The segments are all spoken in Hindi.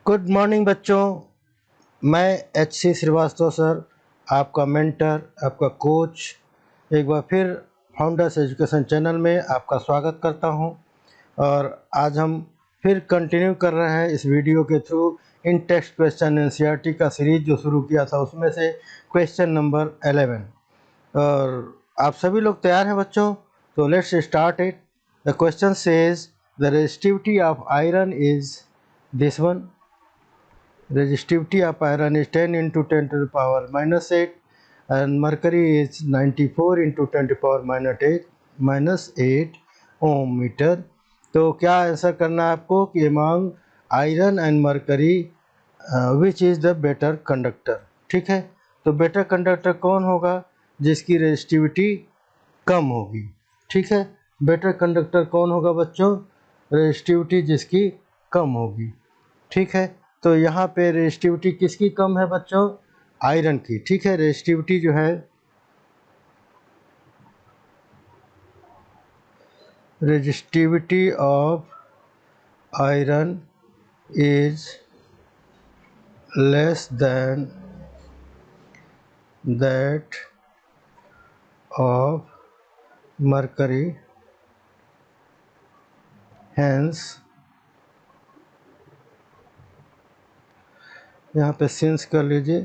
गुड मॉर्निंग बच्चों। मैं एच.सी. श्रीवास्तव सर, आपका मेंटर, आपका कोच, एक बार फिर फाउंडर्स एजुकेशन चैनल में आपका स्वागत करता हूं। और आज हम फिर कंटिन्यू कर रहे हैं इस वीडियो के थ्रू इन टेक्स्ट क्वेश्चन एनसीईआरटी का सीरीज जो शुरू किया था, उसमें से क्वेश्चन नंबर 11। और आप सभी लोग तैयार हैं बच्चों? तो let's start it. The question says the resistivity of iron is this one. Resistivity of iron is 10 into 10 to the power minus 8 and mercury is 94 into 10 to the power minus 8 ohm meter। तो क्या आंसर करना है आपको कि among iron and mercury which is the better conductor। ठीक है, तो बेटर कंडक्टर कौन होगा? जिसकी रेजिस्टिविटी कम होगी। ठीक है, बेटर कंडक्टर कौन होगा बच्चों? रेजिस्टिविटी जिसकी कम होगी। ठीक है, तो यहाँ पे रेजिस्टिविटी किसकी कम है बच्चों? आयरन की। ठीक है, रेजिस्टिविटी जो है, resistivity of iron is less than that of mercury, hence यहाँ पे सिंस कर लीजिए।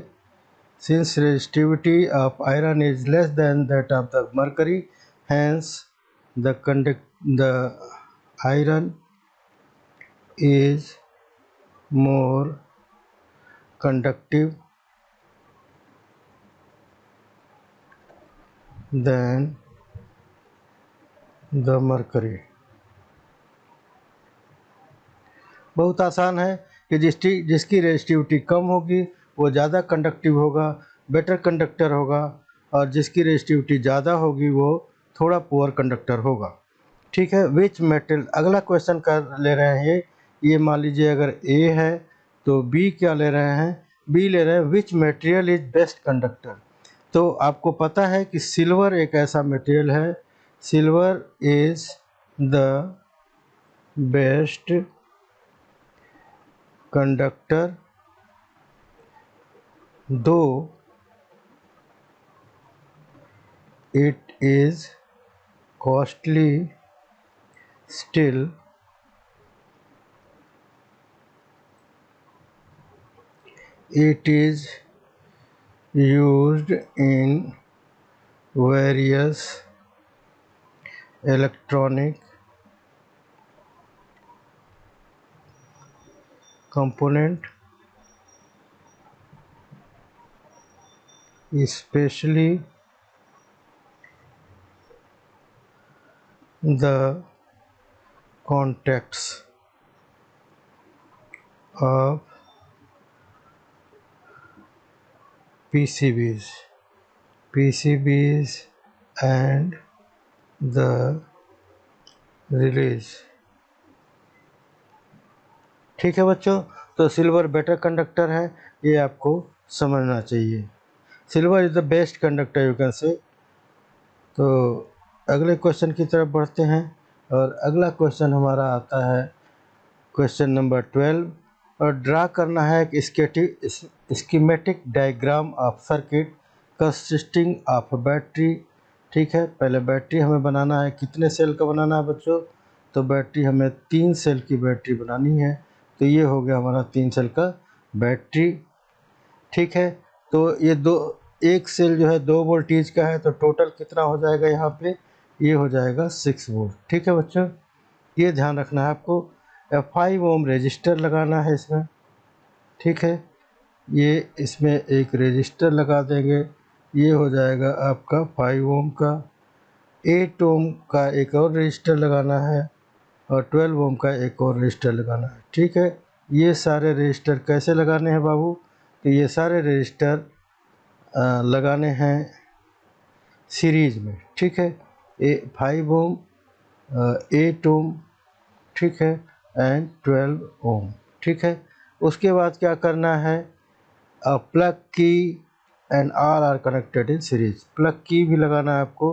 Since resistivity of iron is less than that of the mercury, hence the iron is more conductive than the mercury। बहुत आसान है कि जिसकी रेजिस्टिविटी कम होगी वो ज़्यादा कंडक्टिव होगा, बेटर कंडक्टर होगा, और जिसकी रेजिस्टिविटी ज़्यादा होगी वो थोड़ा पुअर कंडक्टर होगा। ठीक है, विच मेटल, अगला क्वेश्चन कर ले रहे हैं ये मान लीजिए अगर ए है तो बी क्या ले रहे हैं? बी ले रहे हैं which material is best conductor. तो आपको पता है कि सिल्वर एक ऐसा मटेरियल है, silver is the best conductor though it is costly still it is used in various electronic component, especially the contacts of PCBs and the relays। ठीक है बच्चों, तो सिल्वर बेटर कंडक्टर है, ये आपको समझना चाहिए। Silver is the best conductor you can say. तो अगले क्वेश्चन की तरफ बढ़ते हैं, और अगला क्वेश्चन हमारा आता है क्वेश्चन नंबर 12। और ड्रा करना है एक schematic diagram of circuit consisting of battery. ठीक है, पहले बैटरी हमें बनाना है। कितने सेल का बनाना है बच्चों? तो बैटरी हमें 3 सेल की बैटरी बनानी है। तो ये हो गया हमारा 3 सेल का बैटरी। ठीक है, तो ये एक सेल जो है 2 वोल्टेज का है, तो टोटल कितना हो जाएगा यहाँ पे? ये हो जाएगा 6 वोल्ट। ठीक है बच्चों, ये ध्यान रखना है आपको। 5 ओम रेजिस्टर लगाना है इसमें। ठीक है, ये इसमें एक रेजिस्टर लगा देंगे, ये हो जाएगा आपका 5 ओम का। 8 ओम का एक और रेजिस्टर लगाना है, और 12 ओम का एक और रेजिस्टर लगाना है। ठीक है, ये सारे रेजिस्टर कैसे लगाने हैं बाबू? तो ये सारे रेजिस्टर लगाने हैं सीरीज में। ठीक है, 5 ओम, 8 ओम, ठीक है, एंड 12 ओम। ठीक है, उसके बाद क्या करना है? प्लग की end are connected in series. Plug की भी लगाना है आपको।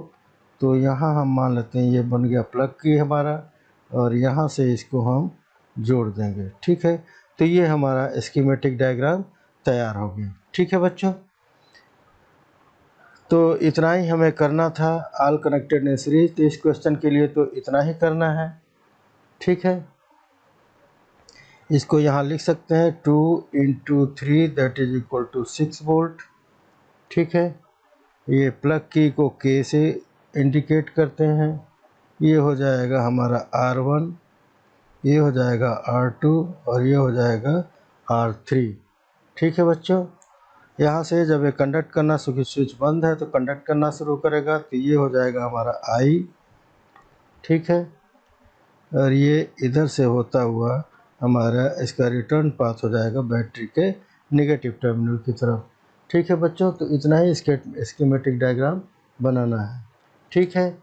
तो यहाँ हम मान लेते हैं ये बन गया प्लग की हमारा, और यहाँ से इसको हम जोड़ देंगे। ठीक है, तो ये हमारा स्कीमेटिक डायग्राम तैयार हो गया। ठीक है बच्चों, तो इतना ही हमें करना था ऑल कनेक्टेड इन सीरीज। तो इस क्वेश्चन के लिए तो इतना ही करना है। ठीक है, इसको यहाँ लिख सकते हैं 2 × 3 that is equal to 6 volt. ठीक है, ये प्लग की को K से इंडिकेट करते हैं। ये हो जाएगा हमारा R1, ये हो जाएगा R2 और ये हो जाएगा R3। ठीक है बच्चों, यहाँ से जब ये कंडक्ट करना, स्विच बंद है तो कंडक्ट करना शुरू करेगा, तो ये हो जाएगा हमारा I। ठीक है, और ये इधर से होता हुआ हमारा इसका रिटर्न पाथ हो जाएगा बैटरी के नेगेटिव टर्मिनल की तरफ। ठीक है बच्चों, तो इतना ही स्कीमेटिक डायग्राम बनाना है। ठीक है,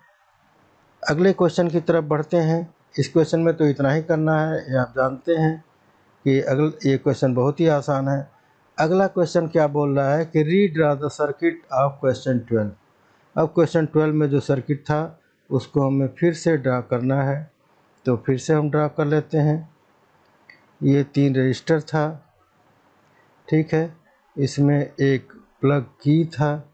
अगले क्वेश्चन की तरफ बढ़ते हैं। इस क्वेश्चन में तो इतना ही करना है, ये आप जानते हैं कि ये क्वेश्चन बहुत ही आसान है। अगला क्वेश्चन क्या बोल रहा है कि redraw the circuit of question 12। अब क्वेश्चन 12 में जो सर्किट था उसको हमें फिर से ड्रा करना है, तो फिर से हम ड्रा कर लेते हैं। ये 3 रजिस्टर था। ठीक है, इसमें एक प्लग की था।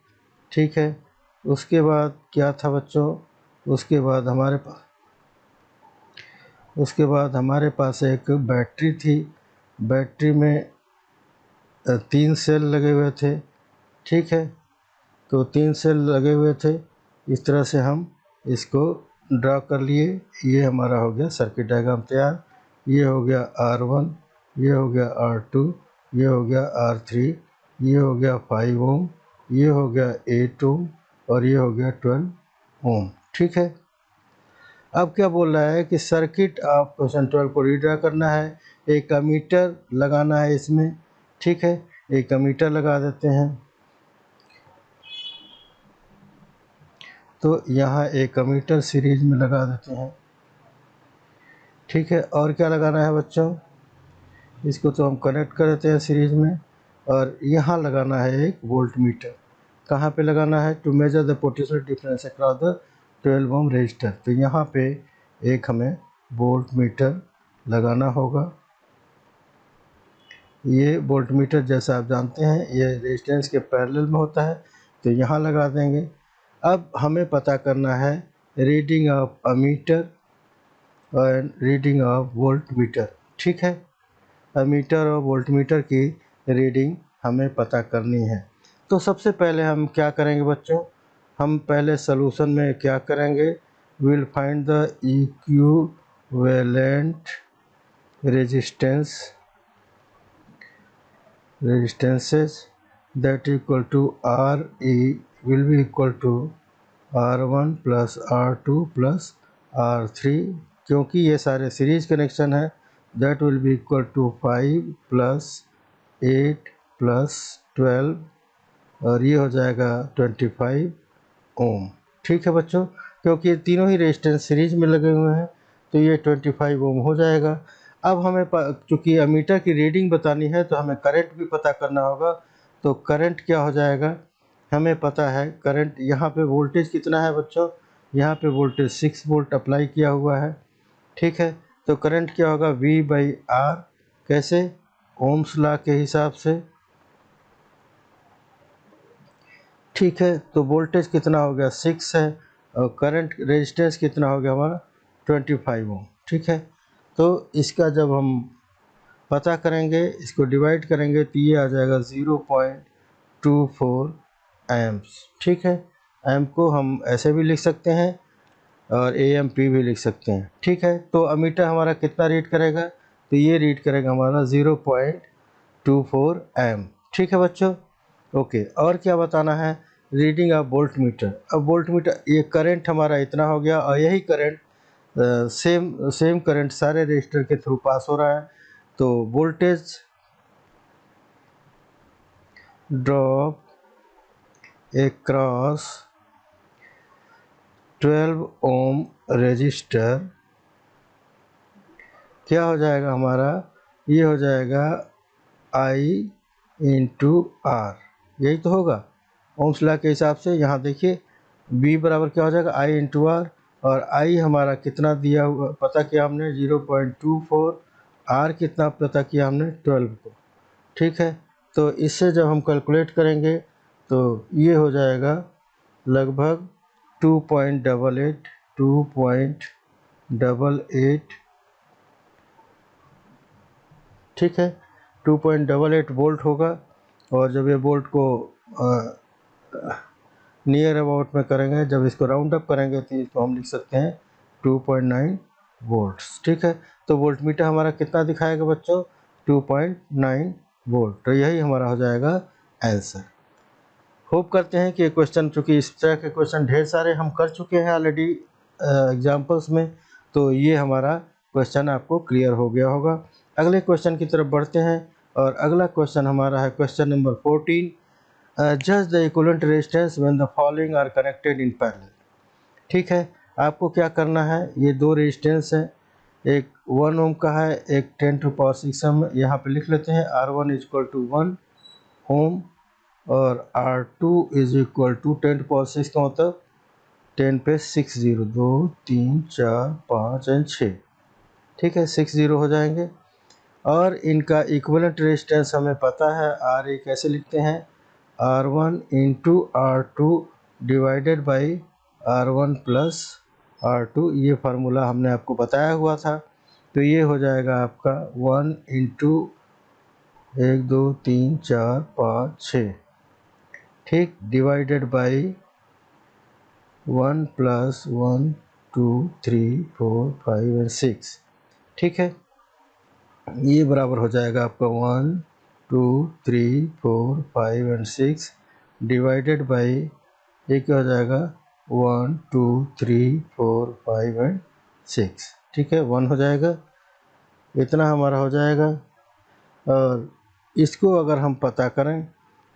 ठीक है, उसके बाद क्या था बच्चों, उसके बाद हमारे पास एक बैटरी थी। बैटरी में 3 सेल लगे हुए थे। ठीक है, तो 3 सेल लगे हुए थे। इस तरह से हम इसको ड्रा कर लिए। ये हमारा हो गया सर्किट डायग्राम तैयार। ये हो गया R1, ये हो गया R2, ये हो गया R3, ये हो गया 5 ओम, ये हो गया 8 ओम और ये हो गया 12 ओम। ठीक है, अब क्या बोल रहा है कि सर्किट ऑफ क्वेश्चन 12 को रीड्रा करना है। एक अमीटर लगाना है इसमें। ठीक है, एक अमीटर लगा देते हैं। तो यहाँ एक अमीटर सीरीज में लगा देते हैं। ठीक है, और क्या लगाना है बच्चों, इसको तो हम कनेक्ट कर देते हैं सीरीज में। और यहाँ लगाना है एक वोल्ट मीटर। कहाँ पे लगाना है, to measure the potential difference across the 12 ohm resistor. तो यहाँ पे एक हमें वोल्ट मीटर लगाना होगा। ये वोल्ट मीटर जैसा आप जानते हैं ये रेजिस्टेंस के पैरेलल में होता है, तो यहाँ लगा देंगे। अब हमें पता करना है रीडिंग ऑफ अमीटर और रीडिंग ऑफ वोल्ट मीटर। ठीक है, अमीटर और वोल्ट मीटर की रीडिंग हमें पता करनी है। तो सबसे पहले हम क्या करेंगे बच्चों, हम पहले सॉल्यूशन में क्या करेंगे, will find the equivalent resistances that equal to RE will be equal to R1 plus R2 plus R3, क्योंकि ये सारे सीरीज कनेक्शन है। that will be equal to 5 plus 8 plus 12 और ये हो जाएगा 25 ओम। ठीक है बच्चों, क्योंकि ये तीनों ही रेजिस्टेंस सीरीज में लगे हुए हैं तो ये 25 ओम हो जाएगा। अब हमें चूँकि अमीटर की रीडिंग बतानी है तो हमें करंट भी पता करना होगा। तो करंट क्या हो जाएगा, हमें पता है करंट, यहाँ पे वोल्टेज कितना है बच्चों, यहाँ पे वोल्टेज 6 वोल्ट अप्लाई किया हुआ है। ठीक है, तो करंट क्या होगा, V/R, कैसे, ओम्स लॉ के हिसाब से। ठीक है, तो वोल्टेज कितना हो गया, 6 है, और करंट रेजिस्टेंस कितना हो गया हमारा 25 ओम। ठीक है, तो इसका जब हम पता करेंगे, इसको डिवाइड करेंगे तो ये आ जाएगा 0.24 एम्प्स। ठीक है, एम्प को हम ऐसे भी लिख सकते हैं और AMP भी लिख सकते हैं। ठीक है, तो अमीटर हमारा कितना रीड करेगा, तो ये रीड करेगा हमारा 0.24 एम्प। ठीक है बच्चों, ओके। और क्या बताना है, रीडिंग ऑफ वोल्ट मीटर। अब वोल्ट मीटर, ये करंट हमारा इतना हो गया और यही करंट सेम करंट सारे रजिस्टर के थ्रू पास हो रहा है। तो voltage drop across 12 ohm register क्या हो जाएगा हमारा, ये हो जाएगा I × R, यही तो होगा ओम्स लॉ के हिसाब से। यहाँ देखिए B बराबर क्या हो जाएगा, I × R, और I हमारा कितना दिया हुआ पता किया हमने 0.24 आर कितना पता किया हमने 12 को, ठीक है। तो इससे जब हम कैलकुलेट करेंगे तो ये हो जाएगा लगभग 2.88 ठीक है, 2.88 वोल्ट होगा। और जब ये वोल्ट को नियर अबाउट में करेंगे, जब इसको राउंड अप करेंगे तो इसको हम लिख सकते हैं 2.9 वोल्ट्स, ठीक है। तो वोल्ट मीटर हमारा कितना दिखाएगा बच्चों, 2.9 वोल्ट। तो यही हमारा हो जाएगा आंसर। होप करते हैं कि ये क्वेश्चन, चूँकि इस तरह के क्वेश्चन ढेर सारे हम कर चुके हैं ऑलरेडी एग्जाम्पल्स में, तो ये हमारा क्वेश्चन आपको क्लियर हो गया होगा। अगले क्वेश्चन की तरफ बढ़ते हैं और अगला क्वेश्चन हमारा है क्वेश्चन नंबर 14। जज the equivalent resistance when the following are connected in parallel, ठीक है। आपको क्या करना है, ये दो रेजिस्टेंस है, एक 1 ओम का है, एक 10⁶ हम यहाँ पे लिख लेते हैं। R1 = 1 ओम और R2 = 10⁶ का मतलब 10 पे 6 0, 2 3 4 5 एंड 6, ठीक है, 6 0 हो जाएंगे। और इनका इक्विवेलेंट रेजिस्टेंस हमें पता है, RA कैसे लिखते हैं, R1 × R2 divided by R1 + R2, ये फार्मूला हमने आपको बताया हुआ था। तो ये हो जाएगा आपका 1 × 1 2 3 4 5 6, ठीक, डिवाइडेड बाई 1 + 1 2 3 4 5 एंड 6, ठीक है। ये बराबर हो जाएगा आपका 1 2 3 4 5 एंड 6 डिवाइडेड बाई, ये क्या हो जाएगा, 1 2 3 4 5 एंड 6, ठीक है, 1 हो जाएगा, इतना हमारा हो जाएगा। और इसको अगर हम पता करें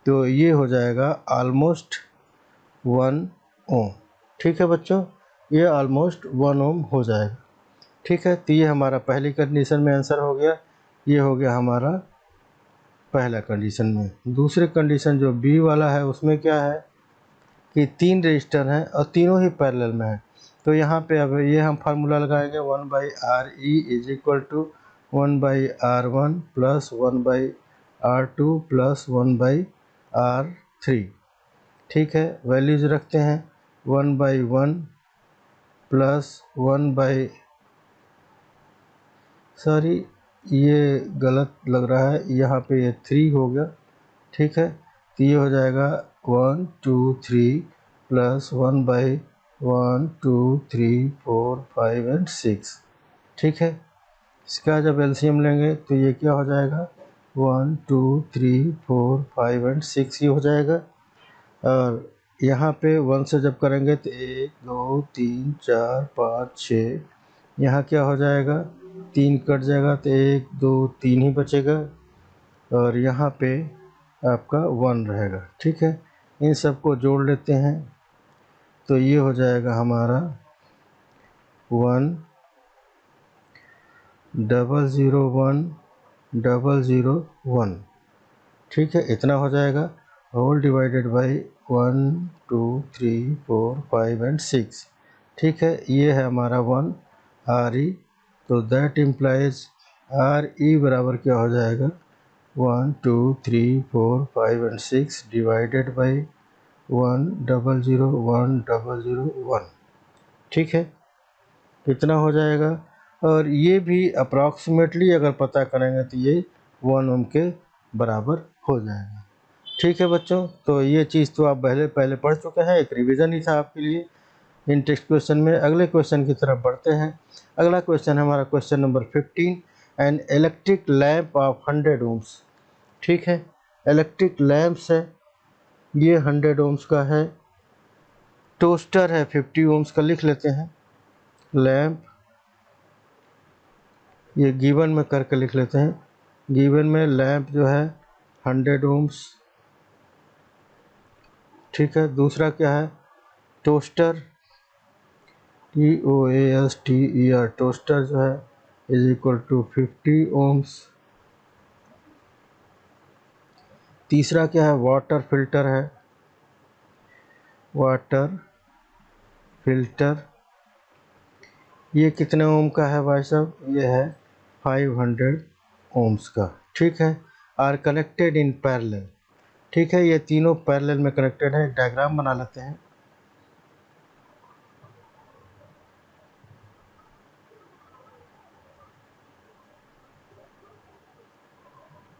तो ये हो जाएगा ऑलमोस्ट 1 ओम, ठीक है बच्चों, ये ऑलमोस्ट 1 ओम हो जाएगा, ठीक है। तो ये हमारा पहली कंडीशन में आंसर हो गया, ये हो गया हमारा पहला कंडीशन में। दूसरे कंडीशन जो बी वाला है उसमें क्या है कि 3 रजिस्टर हैं और तीनों ही पैरेलल में हैं। तो यहाँ पे अब ये हम फार्मूला लगाएंगे 1/RE = 1/R1 + 1/R2 + 1/R3, ठीक है। वैल्यूज रखते हैं 1/1 + 1 सॉरी ये गलत लग रहा है, यहाँ पे ये 3 हो गया, ठीक है। तो ये हो जाएगा 1 2 3 + 1/1 2 3 4 5 एंड 6, ठीक है। इसका जब एलसीएम लेंगे तो ये क्या हो जाएगा, 1 2 3 4 5 एंड 6 ही हो जाएगा। और यहाँ पे 1 से जब करेंगे तो 1 2 3 4 5 6, यहाँ क्या हो जाएगा, 3 कट जाएगा तो 1 2 3 ही बचेगा और यहाँ पे आपका 1 रहेगा, ठीक है। इन सबको जोड़ लेते हैं तो ये हो जाएगा हमारा 1 0 0 1 0 0 1, ठीक है, इतना हो जाएगा, होल डिवाइडेड बाई 1 2 3 4 5 एंड 6, ठीक है। ये है हमारा 1 RE, तो दैट इम्प्लाइज RE बराबर क्या हो जाएगा, 1 2 3 4 5 एंड 6 डिवाइडेड बाई 1 0 0 1 0 0 1, ठीक है, इतना हो जाएगा। और ये भी अप्रॉक्सीमेटली अगर पता करेंगे तो ये 1 ओम के बराबर हो जाएगा, ठीक है बच्चों। तो ये चीज़ तो आप पहले पढ़ चुके हैं, एक रिवीजन ही था आपके लिए इन टेक्स्ट क्वेश्चन में। अगले क्वेश्चन की तरफ बढ़ते हैं। अगला क्वेश्चन हमारा question number 15, an electric lamp of 100 ohms, ठीक है। इलेक्ट्रिक लैम्प्स है, ये 100 ओम्स का है। टोस्टर है 50 ओम्स का, लिख लेते हैं। लैम्प ये गिवन में करके लिख लेते हैं, गिवन में लैम्प जो है 100 ओम्स, ठीक है। दूसरा क्या है, टोस्टर, TOASTER, टोस्टर जो है = 50 ओम्स। तीसरा क्या है, वाटर फिल्टर है, वाटर फिल्टर, ये कितने ओम का है भाई साहब, ये है 500 ओम्स का, ठीक है। आर कनेक्टेड इन पैरेलल, ठीक है, ये तीनों पैरेलल में कनेक्टेड है। डायग्राम बना लेते हैं।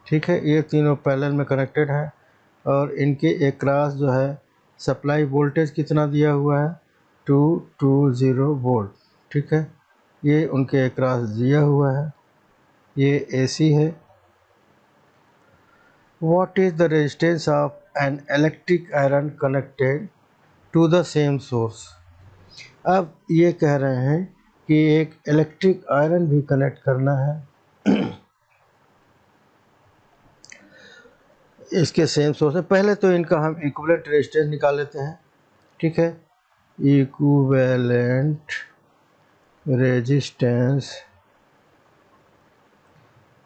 ठीक है, ये तीनों पैरेलल में कनेक्टेड है और इनके एक्रॉस जो है सप्लाई वोल्टेज कितना दिया हुआ है, 220 वोल्ट, ठीक है। ये उनके एक्रॉस दिया हुआ है, ये AC है। What is the resistance of an electric iron connected to the same source? अब ये कह रहे हैं कि एक इलेक्ट्रिक आयरन भी कनेक्ट करना है इसके सेम सोर्स है। पहले तो इनका हम इक्विवेलेंट रेजिस्टेंस निकाल लेते हैं, ठीक है। इक्विवेलेंट रेजिस्टेंस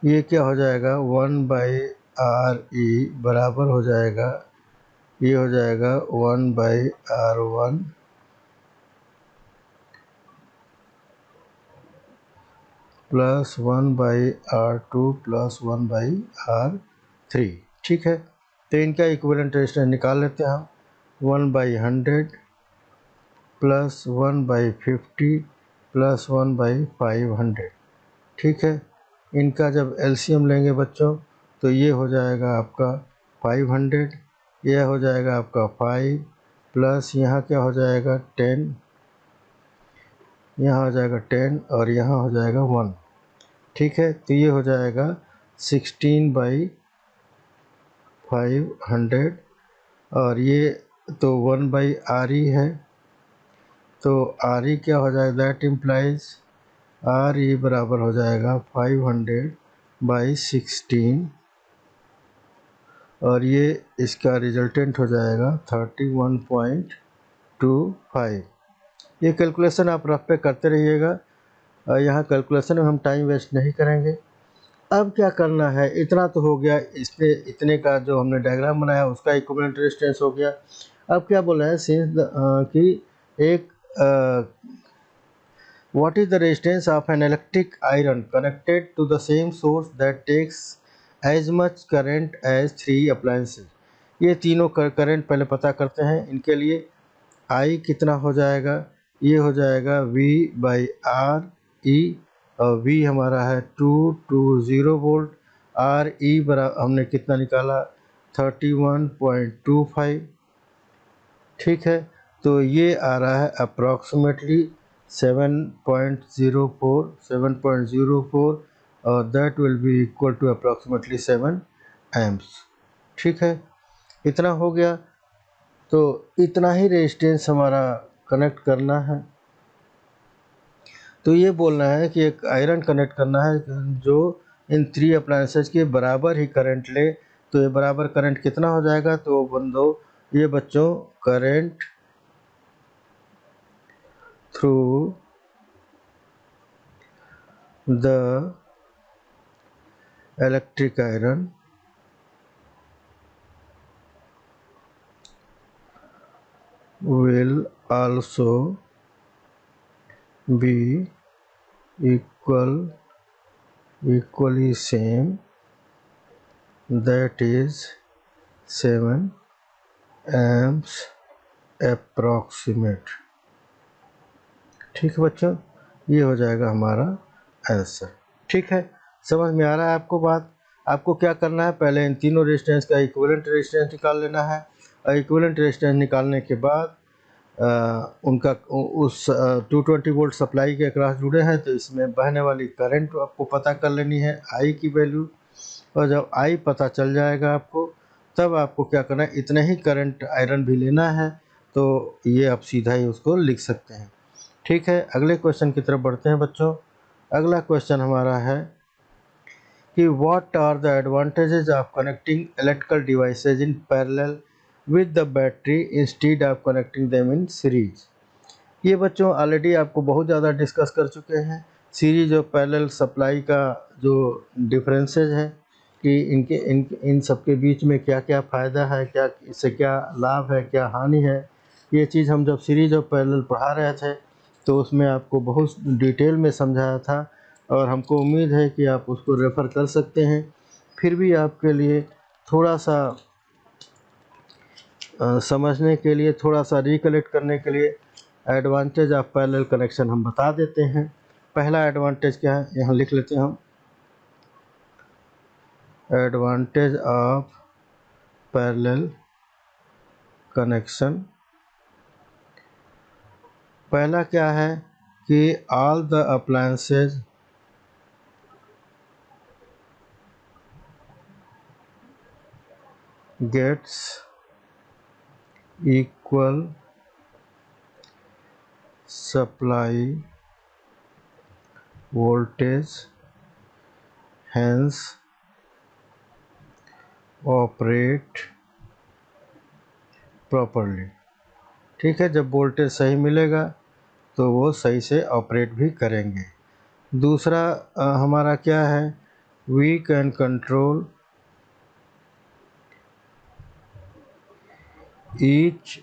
ये क्या हो जाएगा, 1/RE बराबर हो जाएगा, ये हो जाएगा 1/R1 plus 1/R2 plus 1/R3, ठीक है। तो इनका इक्विवेलेंट रेजिस्टेंस निकाल लेते हैं हम, 1/100 प्लस 1/50 प्लस 1/500, ठीक है। इनका जब एलसीएम लेंगे बच्चों तो ये हो जाएगा आपका 500, यह हो जाएगा आपका 5 प्लस यहाँ क्या हो जाएगा 10, यहाँ हो जाएगा 10 और यहाँ हो जाएगा 1, ठीक है। तो ये हो जाएगा 16/500 और ये तो 1/RE है, तो RE क्या हो जाएगा, दैट इम्प्लाइज RE बराबर हो जाएगा 500/16 और ये इसका रिजल्टेंट हो जाएगा 31.25। ये कैलकुलेशन आप रफ पे करते रहिएगा, यहाँ कैलकुलेशन में हम टाइम वेस्ट नहीं करेंगे। अब क्या करना है, इतना तो हो गया, इसने इतने का जो हमने डायग्राम बनाया उसका इक्विवेलेंट रेजिस्टेंस हो गया। अब क्या बोला है सिंस कि एक what is the resistance of an electric iron connected to the same source that takes as much current as 3 appliances? ये तीनों करंट पहले पता करते हैं। इनके लिए I कितना हो जाएगा, ये हो जाएगा V/RE और V हमारा है 220 वोल्ट, RE बराबर हमने कितना निकाला 31.25, ठीक है। तो ये आ रहा है अप्रॉक्सीमेटली 7.04 और that will be equal to approximately 7 amps, ठीक है। इतना हो गया, तो इतना ही रेजिस्टेंस हमारा कनेक्ट करना है। तो ये बोलना है कि एक आयरन कनेक्ट करना है जो इन 3 अप्लायंसेज के बराबर ही करंट ले। तो ये बराबर करंट कितना हो जाएगा, तो ये बच्चों current through the electric iron will also be equally same, that is 7 amps approximate, ठीक है बच्चों। ये हो जाएगा हमारा आंसर, ठीक है। समझ में आ रहा है आपको बात। आपको क्या करना है, पहले इन तीनों रेजिस्टेंस का इक्विवेलेंट रेजिस्टेंस निकाल लेना है और इक्विवेलेंट रेजिस्टेंस निकालने के बाद उनका उस 220 वोल्ट सप्लाई के अक्रॉस जुड़े हैं तो इसमें बहने वाली करंट आपको पता कर लेनी है, I की वैल्यू। और जब I पता चल जाएगा आपको, तब आपको क्या करना है, इतना ही करंट आयरन भी लेना है, तो ये आप सीधा ही उसको लिख सकते हैं, ठीक है। अगले क्वेश्चन की तरफ बढ़ते हैं बच्चों। अगला क्वेश्चन हमारा है कि what are the advantages of connecting electrical devices in parallel with the battery instead of connecting them in series. ये बच्चों ऑलरेडी आपको बहुत ज़्यादा डिस्कस कर चुके हैं, सीरीज और पैरेलल सप्लाई का जो डिफरेंसेज है कि इन सब के बीच में क्या क्या फ़ायदा है, क्या इससे क्या लाभ है, क्या हानि है। ये चीज़ हम जब सीरीज और पैरेलल पढ़ा रहे थे तो उसमें आपको बहुत डिटेल में समझाया था। और हमको उम्मीद है कि आप उसको रेफ़र कर सकते हैं। फिर भी आपके लिए थोड़ा सा समझने के लिए, थोड़ा सा रिकलेक्ट करने के लिए एडवांटेज ऑफ पैरेलल कनेक्शन हम बता देते हैं। पहला एडवांटेज क्या है, यहाँ लिख लेते हैं हम, एडवांटेज ऑफ पैरेलल कनेक्शन। पहला क्या है कि all the appliances gets equal supply voltage, hence operate properly. ठीक है, जब वोल्टेज सही मिलेगा तो वो सही से ऑपरेट भी करेंगे। दूसरा हमारा क्या है, we can control each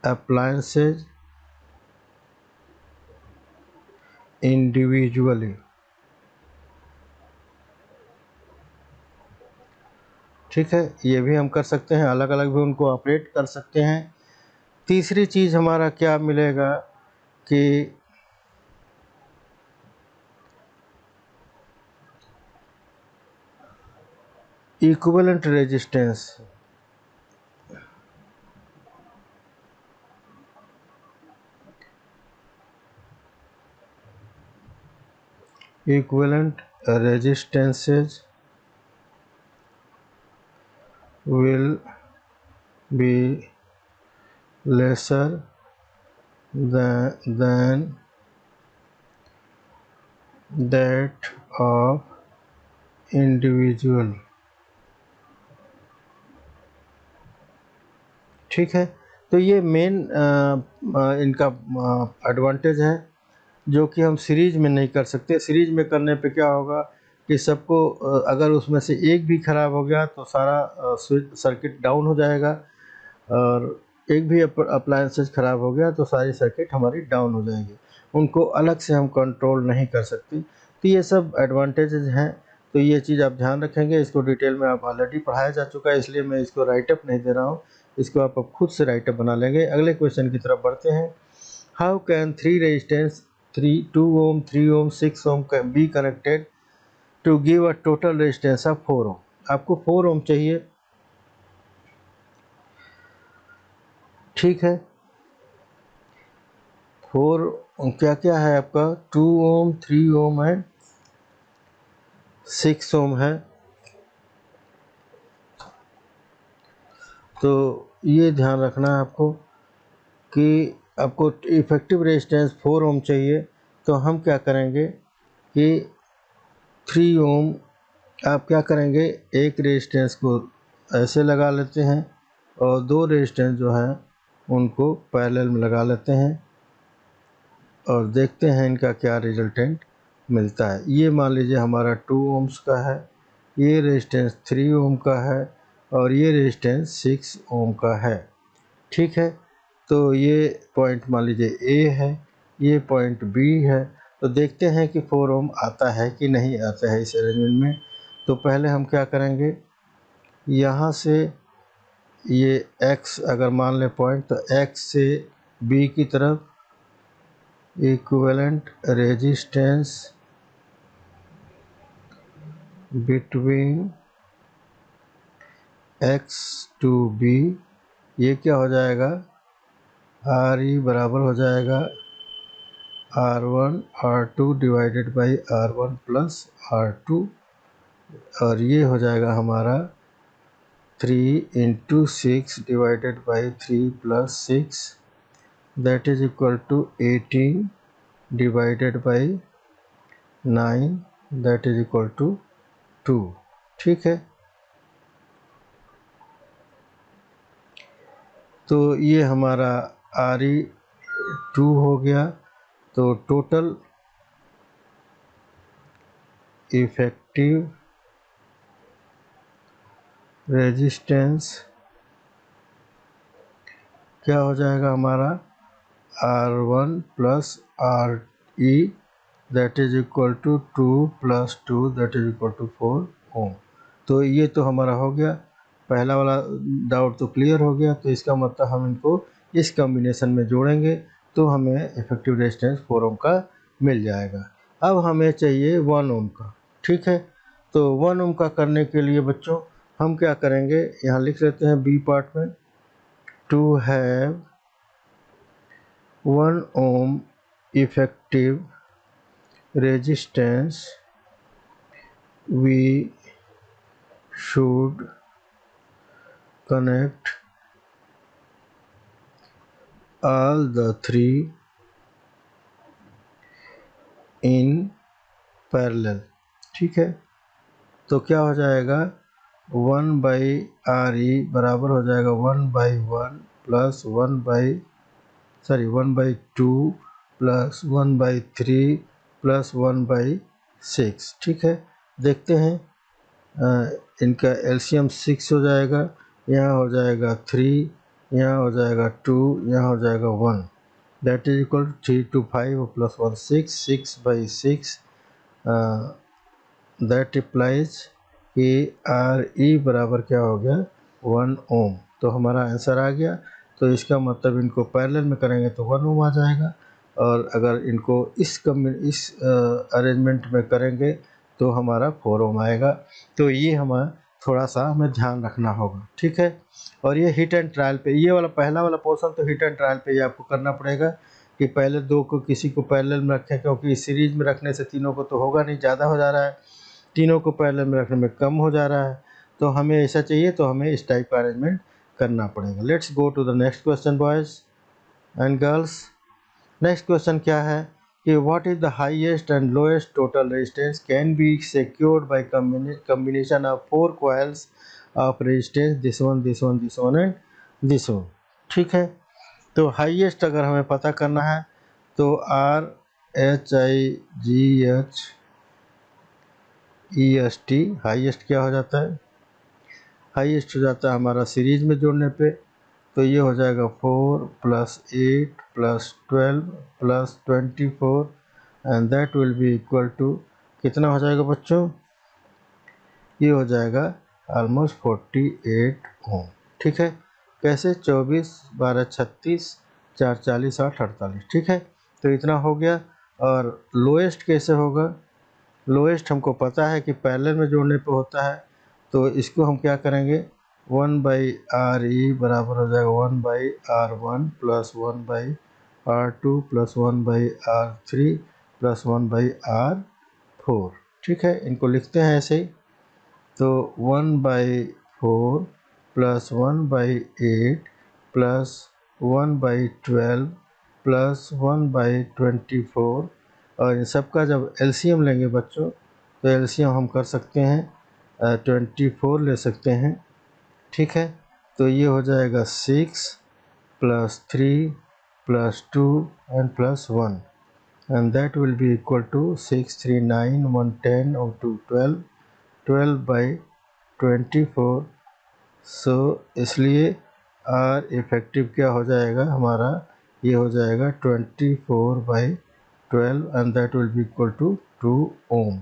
appliances individually. ठीक है, ये भी हम कर सकते हैं, अलग अलग भी उनको ऑपरेट कर सकते हैं। तीसरी चीज़ हमारा क्या मिलेगा कि equivalent resistance, equivalent resistances will be lesser than that of individual। ठीक है, तो ये मेन इनका एडवांटेज है जो कि हम सीरीज में नहीं कर सकते। सीरीज में करने पे क्या होगा कि सबको अगर उसमें से एक भी ख़राब हो गया तो सारा स्विच सर्किट डाउन हो जाएगा, और एक भी अप्लायंसेस ख़राब हो गया तो सारी सर्किट हमारी डाउन हो जाएगी, उनको अलग से हम कंट्रोल नहीं कर सकते। तो ये सब एडवांटेजेस हैं, तो ये चीज़ आप ध्यान रखेंगे। इसको डिटेल में आप ऑलरेडी पढ़ाया जा चुका है, इसलिए मैं इसको राइटअप नहीं दे रहा हूँ, इसको आप खुद से राइटअप बना लेंगे। अगले क्वेश्चन की तरफ बढ़ते हैं। How can 3 resistance 2 ohm 3 ohm 6 ohm can be connected to give a total resistance of 4 ohm. आपको 4 ओम चाहिए, ठीक है। 4 क्या क्या है आपका, 2 ओम 3 ओम है, 6 ओम है। तो ये ध्यान रखना है आपको कि आपको इफ़ेक्टिव रेजिस्टेंस 4 ओम चाहिए। तो हम क्या करेंगे कि 3 ओम आप क्या करेंगे, एक रेजिस्टेंस को ऐसे लगा लेते हैं और 2 रेजिस्टेंस जो हैं उनको पैरेलल में लगा लेते हैं और देखते हैं इनका क्या रिजल्टेंट मिलता है। ये मान लीजिए हमारा 2 ओम्स का है, ये रेजिस्टेंस 3 ओम का है और ये रेजिस्टेंस 6 ओम का है। ठीक है, तो ये पॉइंट मान लीजिए ए है, ये पॉइंट बी है। तो देखते हैं कि 4 ओम आता है कि नहीं आता है इस अरेंजमेंट में। तो पहले हम क्या करेंगे, यहाँ से ये x अगर मान लें पॉइंट, तो x से b की तरफ equivalent resistance between x to b, ये क्या हो जाएगा, RE बराबर हो जाएगा R1 R2 divided by R1 plus R2, और ये हो जाएगा हमारा 3 into 6 divided by 3 plus 6, that is equal to 18 divided by 9, that is equal to 2। ठीक है, तो ये हमारा RE2 हो गया। तो टोटल इफेक्टिव रेजिस्टेंस क्या हो जाएगा हमारा, R1 plus RE that is equal to 2 + 2 that is equal to 4 ohm. तो ये तो हमारा हो गया, पहला वाला डाउट तो क्लियर हो गया। तो इसका मतलब हम इनको इस कॉम्बिनेशन में जोड़ेंगे तो हमें इफेक्टिव रेजिस्टेंस 4 ओम का मिल जाएगा। अब हमें चाहिए 1 ओम का, ठीक है। तो 1 ओम का करने के लिए बच्चों हम क्या करेंगे, यहाँ लिख लेते हैं बी पार्ट में, to have 1 ohm effective resistance we should connect all the three in parallel, ठीक है। तो क्या हो जाएगा, 1/RE बराबर हो जाएगा 1/1 प्लस 1/2 प्लस 1/3 प्लस 1/6, ठीक है। देखते हैं इनका एलसीएम 6 हो जाएगा, यहाँ हो जाएगा 3, यहाँ हो जाएगा 2, यहाँ हो जाएगा 1, that is equal to 3 to 5 plus 1 6, 6/6 that implies कि RE बराबर क्या हो गया 1 ओम। तो हमारा आंसर आ गया। तो इसका मतलब इनको पैरेलल में करेंगे तो 1 ओम आ जाएगा, और अगर इनको इस अरेंजमेंट में करेंगे तो हमारा 4 ओम आएगा। तो ये हमें थोड़ा सा हमें ध्यान रखना होगा, ठीक है। और ये हिट एंड ट्रायल पे, ये वाला पहला वाला पोर्शन तो हिट एंड ट्रायल पे ही आपको करना पड़ेगा कि पहले दो को किसी को पैरेलल में रखें, क्योंकि सीरीज में रखने से तीनों को तो होगा नहीं, ज़्यादा हो जा रहा है, तीनों को पैरेलल में रखने में कम हो जा रहा है। तो हमें ऐसा चाहिए, तो हमें इस टाइप का अरेंजमेंट करना पड़ेगा। Let's go to the next question boys and girls. Next question क्या है कि what is the highest and lowest total resistance can be secured by combination of 4 coils of resistance this one this one this one and this one, ठीक है। तो हाईएस्ट अगर हमें पता करना है तो RHIGHEST हाईएस्ट क्या हो जाता है, हाईएस्ट हो जाता है हमारा सीरीज में जोड़ने पे। तो ये हो जाएगा 4 + 8 + 12 + 24 and that will be equal to कितना हो जाएगा बच्चों, ये हो जाएगा ऑलमोस्ट 48 ओम, ठीक है। कैसे, 24 12 36 4 40 8 48, ठीक है। तो इतना हो गया। और लोएस्ट कैसे होगा, लोएस्ट हमको पता है कि पैरेलल में जोड़ने पे होता है। तो इसको हम क्या करेंगे, 1/RE बराबर हो जाएगा 1/R1 plus 1/R2 plus 1/R3 plus 1/R4, ठीक है। इनको लिखते हैं ऐसे ही। तो 1/4 प्लस 1/8 प्लस 1/12 प्लस 1/24, और इन सब का जब एलसीएम लेंगे बच्चों तो एलसीएम हम कर सकते हैं 24 ले सकते हैं, ठीक है। तो ये हो जाएगा 6 + 3 + 2 and plus 1 and that will be equal to 6 3 9 1 10 और 2 12 12/24। सो इसलिए आर इफेक्टिव क्या हो जाएगा हमारा, ये हो जाएगा 24/12 and that will be equal to 2 ohm,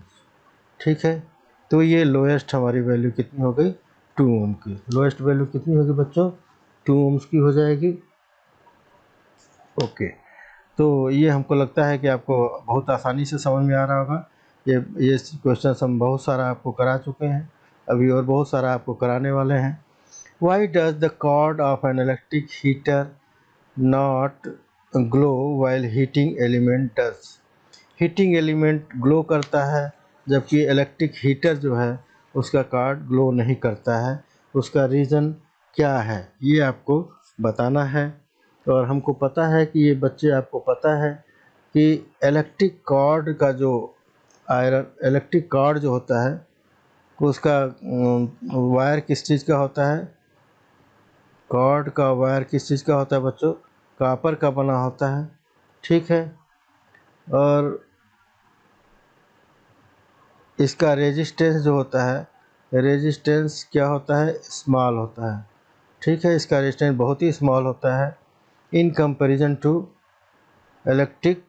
ठीक है। तो ये लोएस्ट हमारी वैल्यू कितनी हो गई, 2 ओम की। लोएस्ट वैल्यू कितनी होगी बच्चों, 2 ओम्स की हो जाएगी। ओके, तो ये हमको लगता है कि आपको बहुत आसानी से समझ में आ रहा होगा। ये क्वेश्चन हम बहुत सारा आपको करा चुके हैं, अभी और बहुत सारा आपको कराने वाले हैं। Why does the cord of an electric heater not glow while heating element does. Heating element glow करता है जबकि इलेक्ट्रिक हीटर जो है उसका कार्ड ग्लो नहीं करता है, उसका रीज़न क्या है ये आपको बताना है। और हमको पता है कि ये बच्चे आपको पता है कि इलेक्ट्रिक कॉर्ड का जो इलेक्ट्रिक कॉर्ड जो होता है उसका वायर किस चीज़ का होता है, कॉर्ड का वायर किस चीज़ का होता है बच्चों, कॉपर का बना होता है, ठीक है। और इसका रेजिस्टेंस जो होता है, रेजिस्टेंस क्या होता है, स्मॉल होता है, ठीक है। इसका रेजिस्टेंस बहुत ही स्मॉल होता है in comparison to electric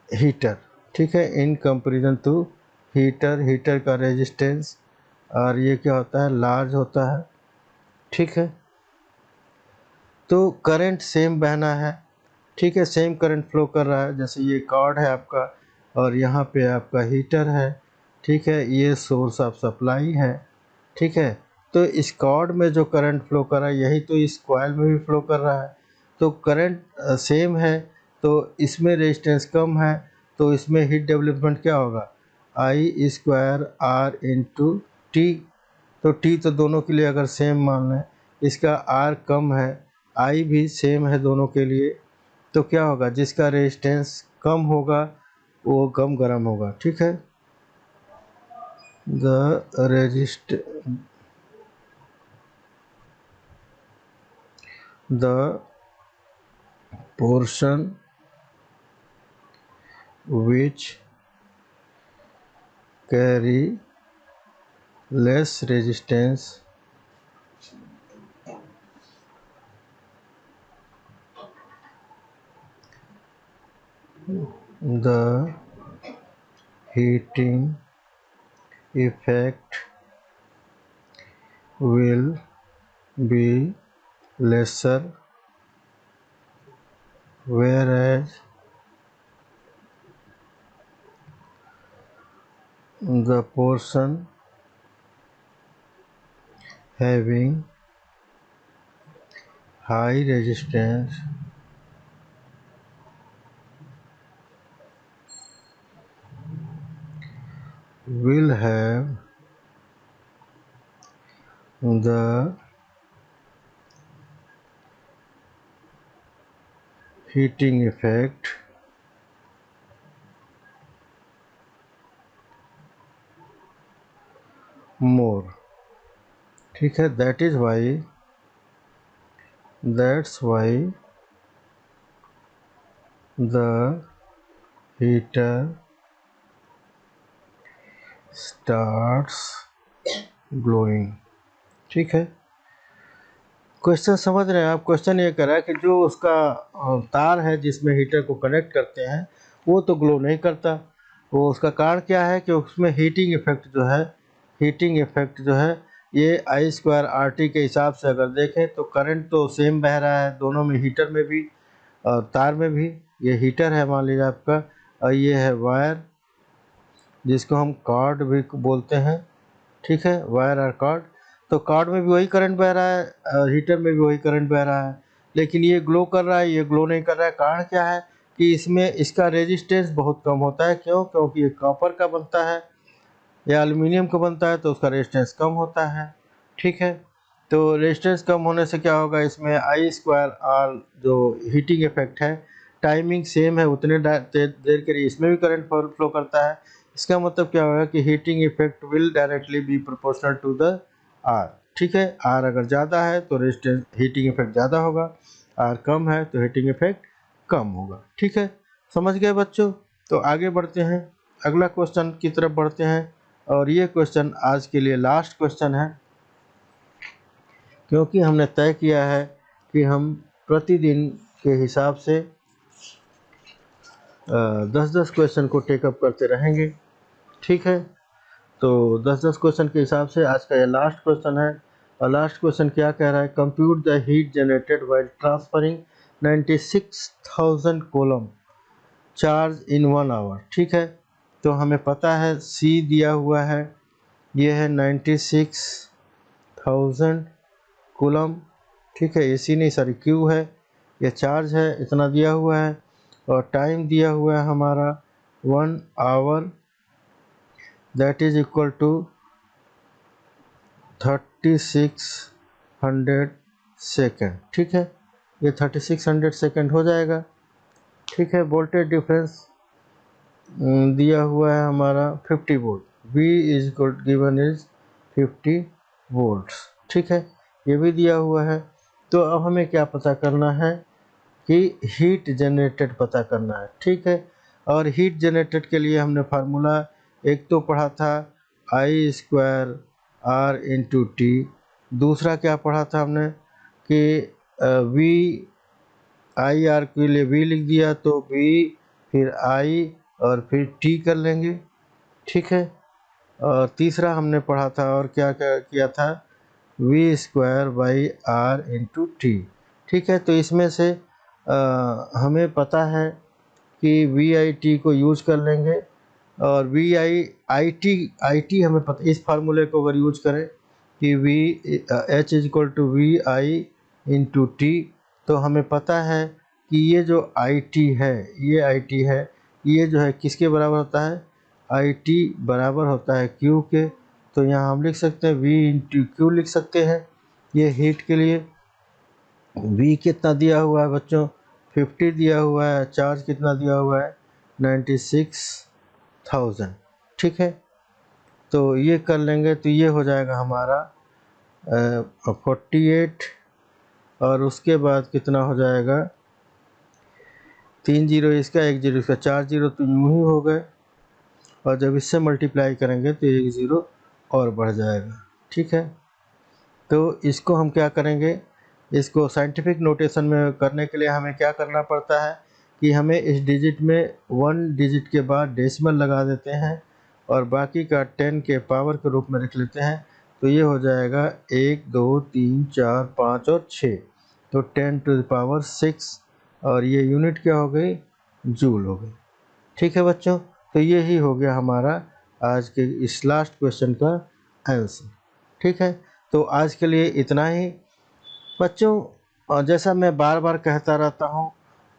heater, ठीक है, in comparison to heater. Heater का रेजिस्टेंस और ये क्या होता है, लार्ज होता है। ठीक है, तो करंट सेम बहना है। ठीक है, सेम करंट फ्लो कर रहा है। जैसे ये कॉर्ड है आपका और यहाँ पे आपका हीटर है। ठीक है, ये सोर्स ऑफ सप्लाई है। ठीक है, तो इस कॉर्ड में जो करंट फ्लो कर रहा है यही तो इस कॉइल में भी फ्लो कर रहा है। तो करंट सेम है, तो इसमें रेजिस्टेंस कम है, तो इसमें हीट डेवलपमेंट क्या होगा, आई स्क्वायर आर इंटू टी। तो टी तो दोनों के लिए अगर सेम मान लें, इसका आर कम है, आई भी सेम है दोनों के लिए, तो क्या होगा, जिसका रेजिस्टेंस कम होगा वो कम गर्म होगा। ठीक है, the resist the portion which carry less resistance the heating effect will be lesser, whereas the portion having high resistance will have the heating effect more। ठीक है, that's why the heater starts glowing। ठीक है, क्वेश्चन समझ रहे हैं आप। क्वेश्चन ये कर रहा है कि जो उसका तार है जिसमें हीटर को कनेक्ट करते हैं वो तो ग्लो नहीं करता। वो उसका कारण क्या है कि उसमें हीटिंग इफेक्ट जो है ये आई स्क्वायर आर टी के हिसाब से अगर देखें तो करंट तो सेम बह रहा है दोनों में, हीटर में भी और तार में भी। ये हीटर है मान लीजिए आपका, और ये है वायर जिसको हम कॉर्ड भी बोलते हैं। ठीक है, वायर और कॉर्ड। तो कॉर्ड में भी वही करंट बह रहा है और हीटर में भी वही करंट बह रहा है, लेकिन ये ग्लो कर रहा है, ये ग्लो नहीं कर रहा है। कारण क्या है कि इसमें इसका रेजिस्टेंस बहुत कम होता है। क्यों? क्योंकि ये कॉपर का बनता है या एल्युमिनियम का बनता है, तो उसका रेजिस्टेंस कम होता है। ठीक है, तो रेजिस्टेंस कम होने से क्या होगा, इसमें आई स्क्वायर आर जो हीटिंग इफेक्ट है, टाइमिंग सेम है, उतने देर के लिए इसमें भी करंट फ्लो करता है। इसका मतलब क्या होगा कि heating effect will directly be proportional to the R. ठीक है, आर अगर ज़्यादा है तो रेजिस्टेंस हीटिंग इफेक्ट ज़्यादा होगा, आर कम है तो हीटिंग इफेक्ट कम होगा। ठीक है, समझ गए बच्चों? तो आगे बढ़ते हैं, अगला क्वेश्चन की तरफ बढ़ते हैं। और ये क्वेश्चन आज के लिए लास्ट क्वेश्चन है, क्योंकि हमने तय किया है कि हम प्रतिदिन के हिसाब से 10-10 क्वेश्चन को टेकअप करते रहेंगे। ठीक है, तो 10-10 क्वेश्चन के हिसाब से आज का ये लास्ट क्वेश्चन है। और लास्ट क्वेश्चन क्या कह रहा है, compute the heat generated while transferring 96,000 coulomb charge in 1 hour. ठीक है, तो हमें पता है सी दिया हुआ है, ये है 96,000 कूलम। ठीक है, एसी नहीं सॉरी क्यू है, ये चार्ज है, इतना दिया हुआ है। और टाइम दिया हुआ है हमारा 1 hour, that is equal to 3600 second. ठीक है, ये 3600 सेकेंड हो जाएगा। ठीक है, वोल्टेज डिफरेंस दिया हुआ है हमारा 50 volt, V is given is 50 volts. ठीक है, ये भी दिया हुआ है। तो अब हमें क्या पता करना है कि हीट जनरेटेड पता करना है। ठीक है, और हीट जनरेटेड के लिए हमने फार्मूला एक तो पढ़ा था आई स्क्वायर आर इंटू टी, दूसरा क्या पढ़ा था हमने कि वी आई आर के लिए वी लिख दिया तो वी फिर आई और फिर टी कर लेंगे, ठीक है। और तीसरा हमने पढ़ा था और क्या क्या किया था, V square by R into T, ठीक है। तो इसमें से हमें पता है कि वी आई टी को यूज कर लेंगे और वी आई टी हमें पता, इस फार्मूले को अगर यूज करें कि V H is equal to V I into T, तो हमें पता है कि ये जो आई टी है, ये आई टी है, ये जो है किसके बराबर होता है, आई टी बराबर होता है क्यू के। तो यहाँ हम लिख सकते हैं वी इंटू क्यू लिख सकते हैं। ये हीट के लिए वी कितना दिया हुआ है बच्चों, 50 दिया हुआ है, चार्ज कितना दिया हुआ है, 96,000, ठीक है। तो ये कर लेंगे तो ये हो जाएगा हमारा 48, और उसके बाद कितना हो जाएगा, 3 जीरो इसका, 1 जीरो इसका, 4 जीरो तो यूँ ही हो गए, और जब इससे मल्टीप्लाई करेंगे तो 1 ज़ीरो और बढ़ जाएगा, ठीक है। तो इसको हम क्या करेंगे, इसको साइंटिफिक नोटेशन में करने के लिए हमें क्या करना पड़ता है कि हमें इस डिजिट में 1 डिजिट के बाद डेसिमल लगा देते हैं और बाकी का 10 के पावर के रूप में रख लेते हैं। तो ये हो जाएगा 1 2 3 4 5 और 6, तो 10 टू द पावर 6, और ये यूनिट क्या हो गई, जूल हो गई, ठीक है बच्चों। तो ये ही हो गया हमारा आज के इस लास्ट क्वेश्चन का आंसर, ठीक है। तो आज के लिए इतना ही बच्चों, और जैसा मैं बार बार कहता रहता हूँ,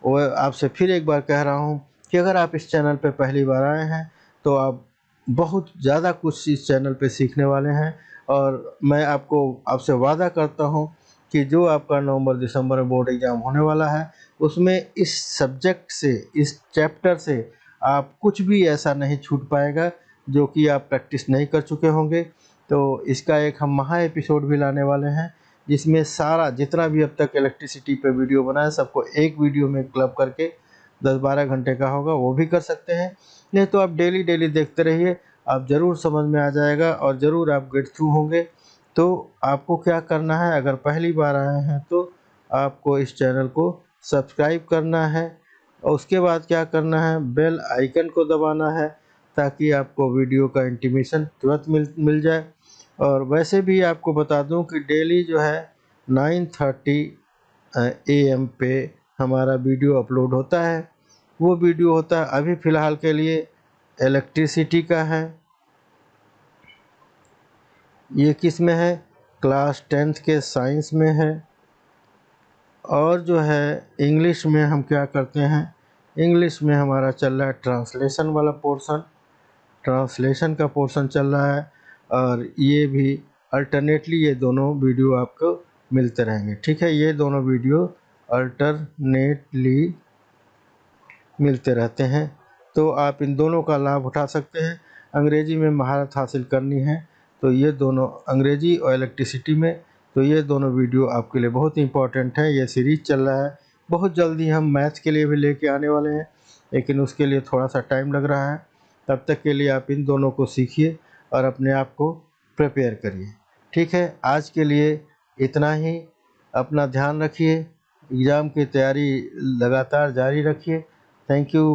वो आपसे फिर एक बार कह रहा हूँ कि अगर आप इस चैनल पे पहली बार आए हैं तो आप बहुत ज़्यादा कुछ इस चैनल पे सीखने वाले हैं। और मैं आपसे वादा करता हूँ कि जो आपका नवंबर दिसंबर में बोर्ड एग्ज़ाम होने वाला है, उसमें इस सब्जेक्ट से, इस चैप्टर से आप कुछ भी ऐसा नहीं छूट पाएगा जो कि आप प्रैक्टिस नहीं कर चुके होंगे। तो इसका एक हम महा एपिसोड भी लाने वाले हैं, जिसमें सारा जितना भी अब तक इलेक्ट्रिसिटी पे वीडियो बना है सबको एक वीडियो में क्लब करके 10-12 घंटे का होगा, वो भी कर सकते हैं। नहीं तो आप डेली डेली देखते रहिए, आप ज़रूर समझ में आ जाएगा और ज़रूर आप गेट थ्रू होंगे। तो आपको क्या करना है, अगर पहली बार आए हैं तो आपको इस चैनल को सब्सक्राइब करना है, और उसके बाद क्या करना है, बेल आइकन को दबाना है ताकि आपको वीडियो का इंटीमेशन तुरंत मिल जाए। और वैसे भी आपको बता दूं कि डेली जो है 9:30 AM पे हमारा वीडियो अपलोड होता है। वो वीडियो होता है अभी फ़िलहाल के लिए इलेक्ट्रिसिटी का है। ये किस में है, क्लास 10th के साइंस में है। और जो है इंग्लिश में हम क्या करते हैं, इंग्लिश में हमारा चल रहा है ट्रांसलेशन वाला पोर्शन, ट्रांसलेशन का पोर्शन चल रहा है। और ये भी अल्टरनेटली ये दोनों वीडियो आपको मिलते रहेंगे, ठीक है। ये दोनों वीडियो अल्टरनेटली मिलते रहते हैं, तो आप इन दोनों का लाभ उठा सकते हैं। अंग्रेजी में महारत हासिल करनी है तो ये दोनों, अंग्रेजी और इलेक्ट्रिसिटी में, तो ये दोनों वीडियो आपके लिए बहुत इंपॉर्टेंट है। ये सीरीज़ चल रहा है, बहुत जल्दी हम मैथ्स के लिए भी लेके आने वाले हैं, लेकिन उसके लिए थोड़ा सा टाइम लग रहा है। तब तक के लिए आप इन दोनों को सीखिए और अपने आप को प्रिपेयर करिए, ठीक है। आज के लिए इतना ही। अपना ध्यान रखिए, एग्ज़ाम की तैयारी लगातार जारी रखिए। Thank you.